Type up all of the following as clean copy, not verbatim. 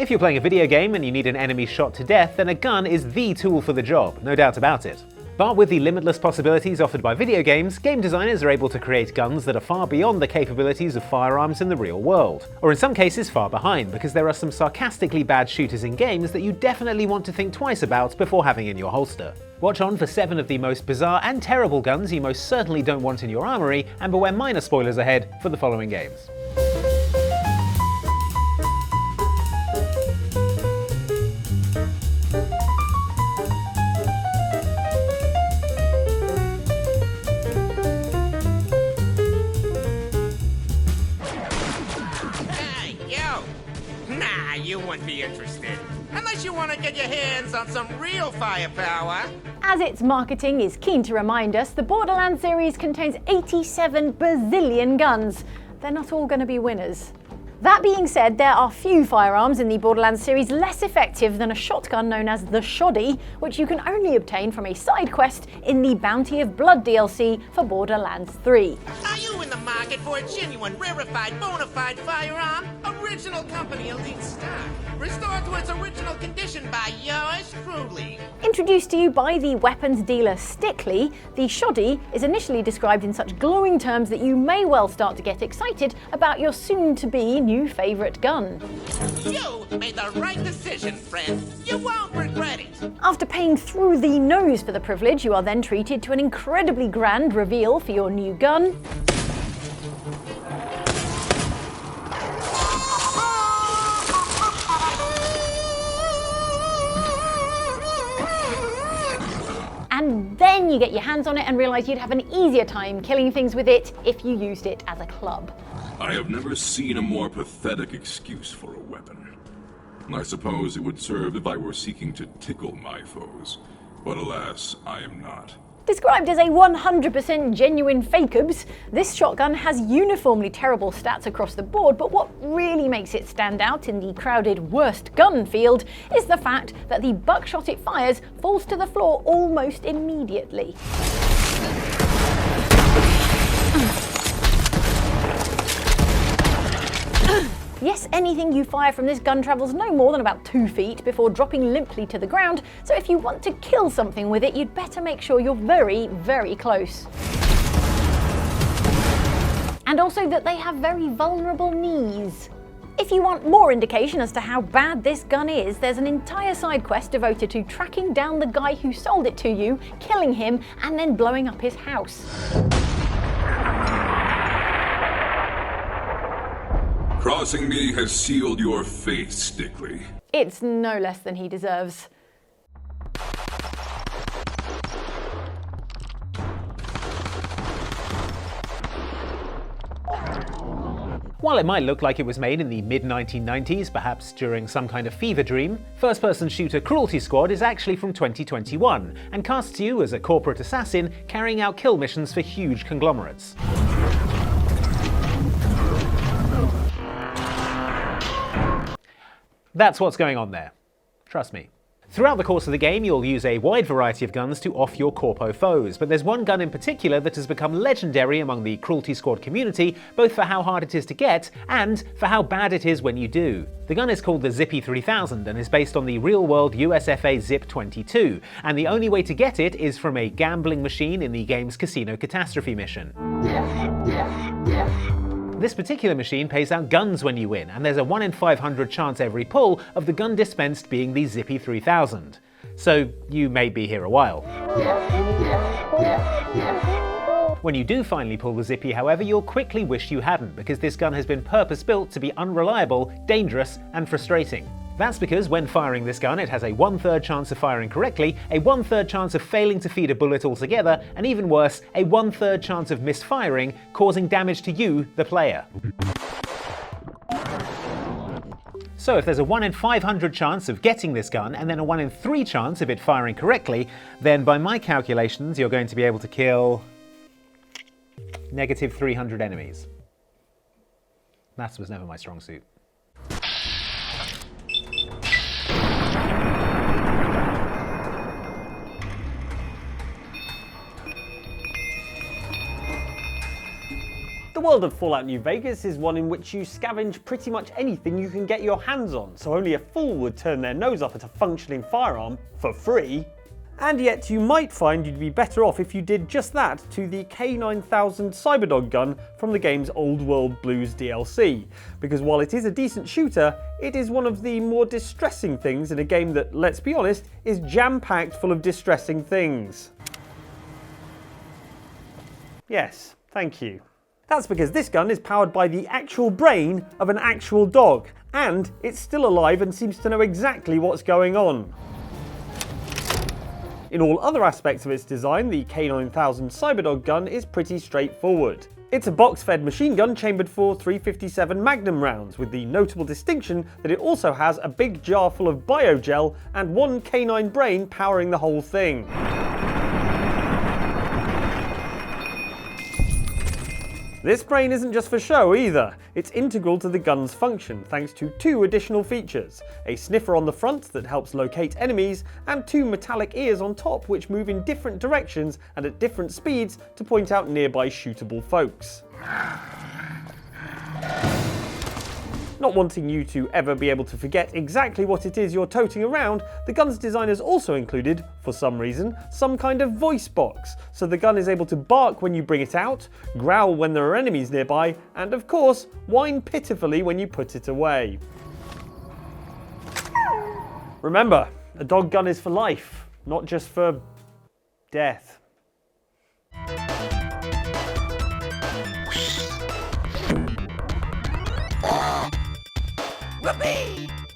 If you're playing a video game and you need an enemy shot to death, then a gun is the tool for the job, no doubt about it. But with the limitless possibilities offered by video games, game designers are able to create guns that are far beyond the capabilities of firearms in the real world. Or in some cases far behind, because there are some sarcastically bad shooters in games that you definitely want to think twice about before having in your holster. Watch on for 7 of the most bizarre and terrible guns you most certainly don't want in your armory, and beware minor spoilers ahead for the following games. You wouldn't be interested, unless you want to get your hands on some real firepower. As its marketing is keen to remind us, the Borderlands series contains 87 bazillion guns. They're not all going to be winners. That being said, there are few firearms in the Borderlands series less effective than a shotgun known as the Shodi, which you can only obtain from a side quest in the Bounty of Blood DLC for Borderlands 3. Are you in the market for a genuine, rarefied, bona fide firearm? Original company elite stock, restored to its original condition by yours truly. Introduced to you by the weapons dealer Stickley, the Shodi is initially described in such glowing terms that you may well start to get excited about your soon-to-be new favourite gun. You made the right decision, friend. You won't regret it. After paying through the nose for the privilege, you are then treated to an incredibly grand reveal for your new gun. And then you get your hands on it and realise you'd have an easier time killing things with it if you used it as a club. I have never seen a more pathetic excuse for a weapon. I suppose it would serve if I were seeking to tickle my foes, but alas, I am not. Described as a 100% genuine fake-ubs, this shotgun has uniformly terrible stats across the board, but what really makes it stand out in the crowded worst gun field is the fact that the buckshot it fires falls to the floor almost immediately. Yes, anything you fire from this gun travels no more than about 2 feet before dropping limply to the ground, so if you want to kill something with it, you'd better make sure you're very, very close. And also that they have very vulnerable knees. If you want more indication as to how bad this gun is, there's an entire side quest devoted to tracking down the guy who sold it to you, killing him, and then blowing up his house. Crossing me has sealed your fate, Stickley. It's no less than he deserves. While it might look like it was made in the mid-1990s, perhaps during some kind of fever dream, first-person shooter Cruelty Squad is actually from 2021, and casts you as a corporate assassin carrying out kill missions for huge conglomerates. That's what's going on there. Trust me. Throughout the course of the game, you'll use a wide variety of guns to off your corpo foes, but there's one gun in particular that has become legendary among the Cruelty Squad community, both for how hard it is to get, and for how bad it is when you do. The gun is called the Zippy 3000 and is based on the real-world USFA Zip 22, and the only way to get it is from a gambling machine in the game's Casino Catastrophe mission. This particular machine pays out guns when you win, and there's a 1 in 500 chance every pull of the gun dispensed being the Zippy 3000. So you may be here a while. When you do finally pull the Zippy, however, you'll quickly wish you hadn't, because this gun has been purpose-built to be unreliable, dangerous, and frustrating. That's because when firing this gun, it has a 1/3 chance of firing correctly, a 1/3 chance of failing to feed a bullet altogether, and even worse, a 1/3 chance of misfiring, causing damage to you, the player. So if there's a 1 in 500 chance of getting this gun, and then a 1 in 3 chance of it firing correctly, then by my calculations, you're going to be able to kill -300 enemies. Maths was never my strong suit. The world of Fallout New Vegas is one in which you scavenge pretty much anything you can get your hands on, so only a fool would turn their nose up at a functioning firearm for free. And yet you might find you'd be better off if you did just that to the K9000 Cyberdog gun from the game's Old World Blues DLC, because while it is a decent shooter, it is one of the more distressing things in a game that, let's be honest, is jam-packed full of distressing things. Yes, thank you. That's because this gun is powered by the actual brain of an actual dog, and it's still alive and seems to know exactly what's going on. In all other aspects of its design, the K9000 Cyberdog gun is pretty straightforward. It's a box-fed machine gun chambered for 357 Magnum rounds, with the notable distinction that it also has a big jar full of biogel and one canine brain powering the whole thing. This brain isn't just for show either. It's integral to the gun's function thanks to two additional features: a sniffer on the front that helps locate enemies, and two metallic ears on top which move in different directions and at different speeds to point out nearby shootable folks. Not wanting you to ever be able to forget exactly what it is you're toting around, the gun's designers also included, for some reason, some kind of voice box, so the gun is able to bark when you bring it out, growl when there are enemies nearby, and of course, whine pitifully when you put it away. Remember, a dog gun is for life, not just for death.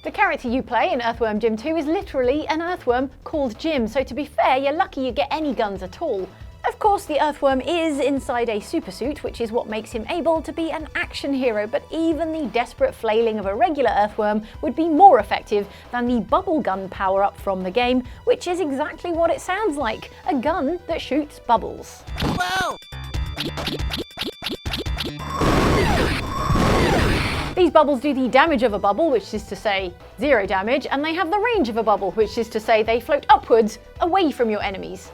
The character you play in Earthworm Jim 2 is literally an earthworm called Jim, so to be fair, you're lucky you get any guns at all. Of course, the earthworm is inside a supersuit, which is what makes him able to be an action hero, but even the desperate flailing of a regular earthworm would be more effective than the bubble gun power-up from the game, which is exactly what it sounds like, a gun that shoots bubbles. Whoa! These bubbles do the damage of a bubble, which is to say 0 damage, and they have the range of a bubble, which is to say they float upwards, away from your enemies.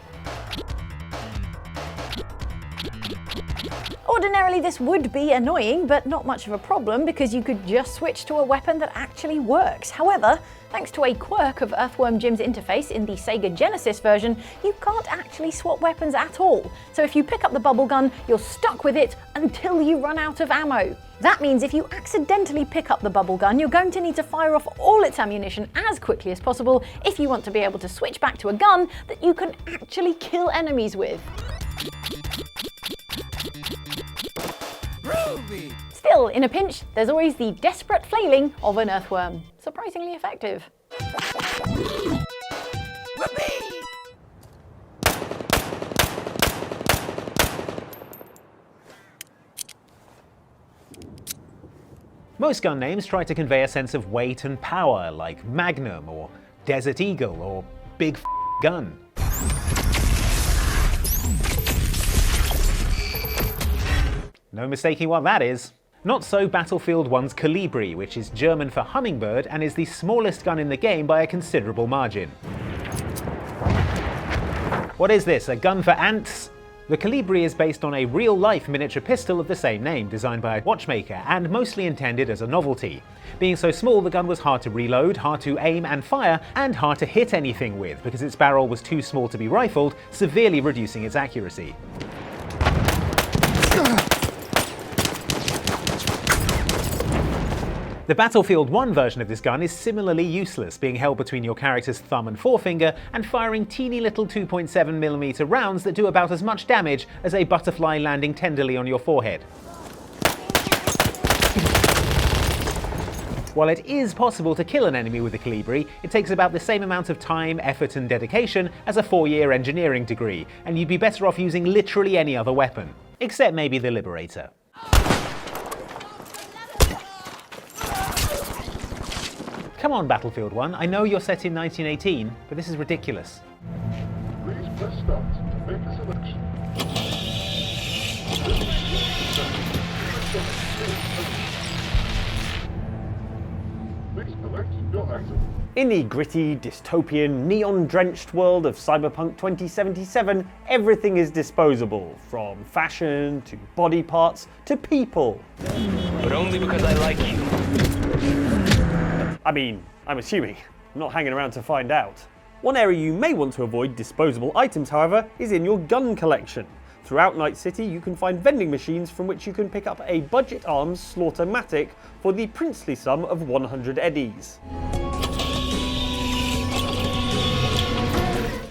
Ordinarily this would be annoying, but not much of a problem because you could just switch to a weapon that actually works. However, thanks to a quirk of Earthworm Jim's interface in the Sega Genesis version, you can't actually swap weapons at all. So if you pick up the bubble gun, you're stuck with it until you run out of ammo. That means if you accidentally pick up the bubble gun, you're going to need to fire off all its ammunition as quickly as possible if you want to be able to switch back to a gun that you can actually kill enemies with. Still, in a pinch, there's always the desperate flailing of an earthworm. Surprisingly effective. Most gun names try to convey a sense of weight and power, like Magnum or Desert Eagle or Big Gun. No mistaking what that is. Not so Battlefield 1's Calibri, which is German for hummingbird and is the smallest gun in the game by a considerable margin. What is this, a gun for ants? The Calibri is based on a real-life miniature pistol of the same name, designed by a watchmaker and mostly intended as a novelty. Being so small, the gun was hard to reload, hard to aim and fire, and hard to hit anything with because its barrel was too small to be rifled, severely reducing its accuracy. The Battlefield 1 version of this gun is similarly useless, being held between your character's thumb and forefinger and firing teeny little 2.7mm rounds that do about as much damage as a butterfly landing tenderly on your forehead. While it is possible to kill an enemy with a Calibri, it takes about the same amount of time, effort and dedication as a 4-year engineering degree, and you'd be better off using literally any other weapon. Except maybe the Liberator. Come on, Battlefield 1, I know you're set in 1918, but this is ridiculous. Please press start to make a selection. Please select your active. In the gritty, dystopian, neon-drenched world of Cyberpunk 2077, everything is disposable, from fashion to body parts to people. But only because I like you. I mean, I'm assuming. I'm not hanging around to find out. One area you may want to avoid disposable items, however, is in your gun collection. Throughout Night City, you can find vending machines from which you can pick up a budget arms Slaught-o-matic for the princely sum of 100 eddies.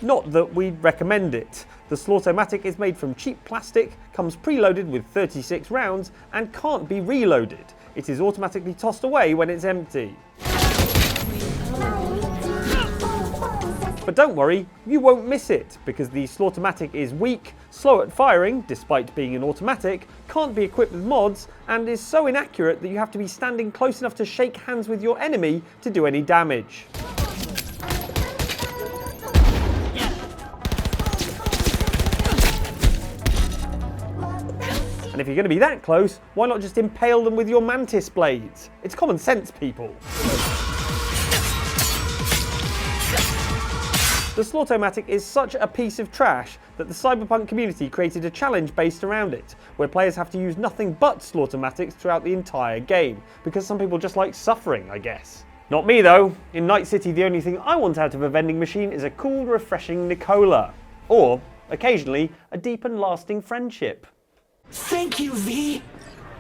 Not that we'd recommend it. The Slaught-o-matic is made from cheap plastic, comes preloaded with 36 rounds, and can't be reloaded. It is automatically tossed away when it's empty. But don't worry, you won't miss it, because the Slaught-o-matic is weak, slow at firing, despite being an automatic, can't be equipped with mods, and is so inaccurate that you have to be standing close enough to shake hands with your enemy to do any damage. And if you're going to be that close, why not just impale them with your mantis blades? It's common sense, people. The Slaught-o-matic is such a piece of trash that the Cyberpunk community created a challenge based around it, where players have to use nothing but Slaught-o-matics throughout the entire game, because some people just like suffering, I guess. Not me though. In Night City, the only thing I want out of a vending machine is a cool, refreshing Nicola. Or, occasionally, a deep and lasting friendship. Thank you, V.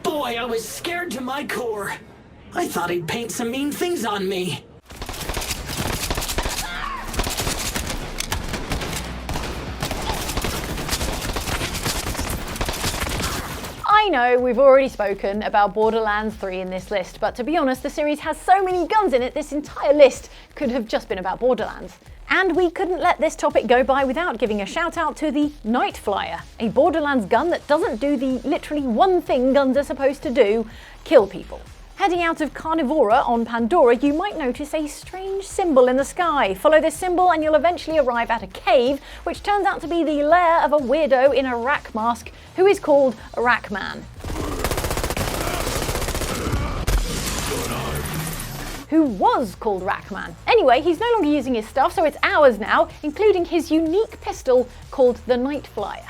Boy, I was scared to my core. I thought he'd paint some mean things on me. I know we've already spoken about Borderlands 3 in this list, but to be honest, the series has so many guns in it, this entire list could have just been about Borderlands. And we couldn't let this topic go by without giving a shout out to the Night Flyer, a Borderlands gun that doesn't do the literally one thing guns are supposed to do, kill people. Heading out of Carnivora on Pandora, you might notice a strange symbol in the sky. Follow this symbol and you'll eventually arrive at a cave, which turns out to be the lair of a weirdo in a rack mask who is called Rackman. Who was called Rackman. Anyway, he's no longer using his stuff, so it's ours now, including his unique pistol called the Night Flyer.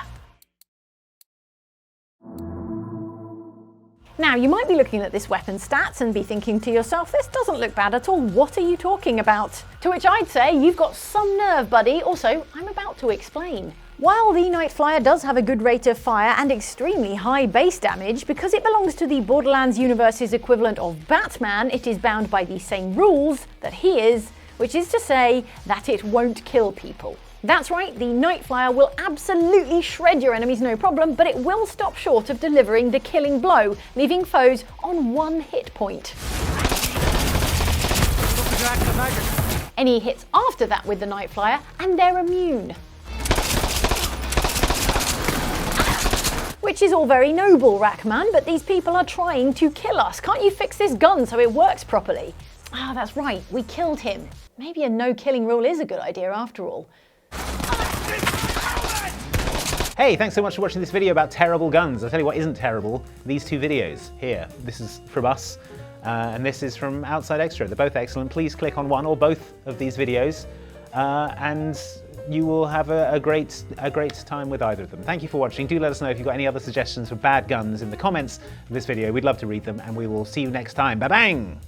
Now, you might be looking at this weapon stats and be thinking to yourself, this doesn't look bad at all, what are you talking about? To which I'd say, you've got some nerve, buddy. Also, I'm about to explain. While the Night Flyer does have a good rate of fire and extremely high base damage, because it belongs to the Borderlands universe's equivalent of Batman, it is bound by the same rules that he is, which is to say that it won't kill people. That's right, the Night Flyer will absolutely shred your enemies no problem, but it will stop short of delivering the killing blow, leaving foes on 1 hit point. Any hits after that with the Night Flyer, and they're immune. Which is all very noble, Rackman, but these people are trying to kill us. Can't you fix this gun so it works properly? Ah, that's right, we killed him. Maybe a no-killing rule is a good idea after all. Hey, thanks so much for watching this video about terrible guns. I'll tell you what isn't terrible, these two videos here. This is from us, and this is from Outside Extra. They're both excellent. Please click on one or both of these videos, and you will have a great time with either of them. Thank you for watching. Do let us know if you've got any other suggestions for bad guns in the comments of this video. We'd love to read them, and we will see you next time. Bye-bang!